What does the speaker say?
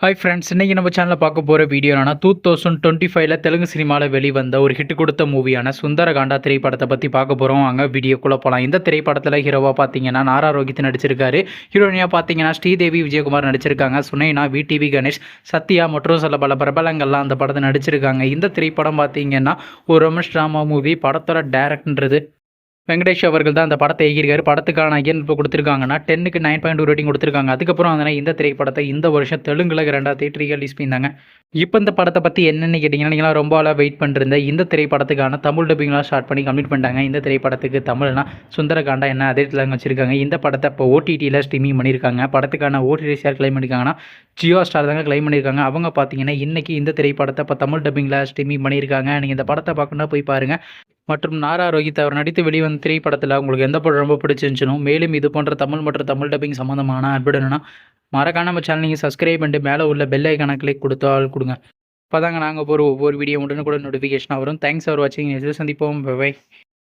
Hi friends, இன்றைக்கி நம்ம சேனலில் பார்க்க போகிற வீடியோ என்னன்னா 2025 தெலுங்கு சினிமாவில் வெளிவந்த ஒரு ஹிட் கொடுத்த மூவியான சுந்தரகாண்டா திரைப்படத்தை பற்றி பார்க்க போகிறோம். அங்கே வீடியோக்குள்ளே போகலாம். இந்த திரைப்படத்தில் ஹீரோவாக பார்த்தீங்கன்னா நாரா ரோஹித் நடிச்சிருக்காரு. ஹீரோயினியாக பார்த்தீங்கன்னா ஸ்ரீதேவி விஜயகுமார் நடிச்சிருக்காங்க. சுனைனா, விடிவி கணேஷ், சத்யா மற்றும் சில பல பிரபலங்கள்லாம் அந்த படத்தை நடிச்சிருக்காங்க. இந்த திரைப்படம் பார்த்தீங்கன்னா ஒரு ரொமான்ஸ் ட்ராமா மூவி. படத்தோட டேரக்டர்ன்றது வெங்கடேஷ் அவர்கள் தான் அந்த படத்தை இயக்கியிருக்காரு. படத்துக்கான இப்போ கொடுத்துருக்காங்கன்னா 10க்கு 9.2 ரேட்டிங் கொடுத்துருக்காங்க. அதுக்கப்புறம் அதனால் இந்த திரைப்படத்தை இந்த வருஷம் தெலுங்குல 2 தேட்டருக்கு ரிலீஸ் பண்ணியிருந்தாங்க. இப்போ இந்த படத்தை பற்றி என்னென்னு கேட்டிங்கன்னா, நீங்களாம் ரொம்ப ஆளாக வெயிட் பண்ணிருந்த இந்த திரைப்படத்துக்கான தமிழ் டப்பிங்லாம் ஸ்டார்ட் பண்ணி கம்ப்ளீட் பண்ணிட்டாங்க. இந்த திரைப்படத்துக்கு தமிழ்னா சுந்தரகாண்டா என்ன அதே இடத்துல வச்சுருக்காங்க. இந்த படத்தை இப்போ ஓடிடியில் ஸ்ட்ரீமிங் பண்ணியிருக்காங்க. படத்துக்கான ஓடிடி ஷேர் கிளைம் பண்ணியிருக்காங்கன்னா ஜியோ ஸ்டார் தாங்க கிளைம் பண்ணியிருக்காங்க. அவங்க பார்த்தீங்கன்னா இன்றைக்கி இந்த திரைப்படத்தை இப்போ தமிழ் டப்பிங்கில் ஸ்ட்ரீமிங் பண்ணியிருக்காங்க. நீங்கள் இந்த படத்தை பார்க்கணுன்னா போய் பாருங்கள். மற்றும் நாரா ரோஹித் அவர் நடித்து வெளிவந்த திரைப்படத்தில் உங்களுக்கு எந்த படம் ரொம்ப பிடிச்சிருந்துச்சுனோ, மேலும் இது போன்ற தமிழ் மற்றும் தமிழ் டப்பிங் சம்மந்தமான அப்டேட் வேணும்னா மறக்காம நம்ம சேனல் நீங்கள் சப்ஸ்கிரைப் பண்ணிட்டு மேலே உள்ள பெல் ஐக்கானை கிளிக் கொடுத்தால் கொடுங்க. அப்போ தாங்க நாங்கள் போகிற ஒவ்வொரு வீடியோ உடனுக்குடன் நோட்டிஃபிகேஷனாக வரும். தேங்க்ஸ் ஃபார் வாட்சிங். சந்திப்போம். பை.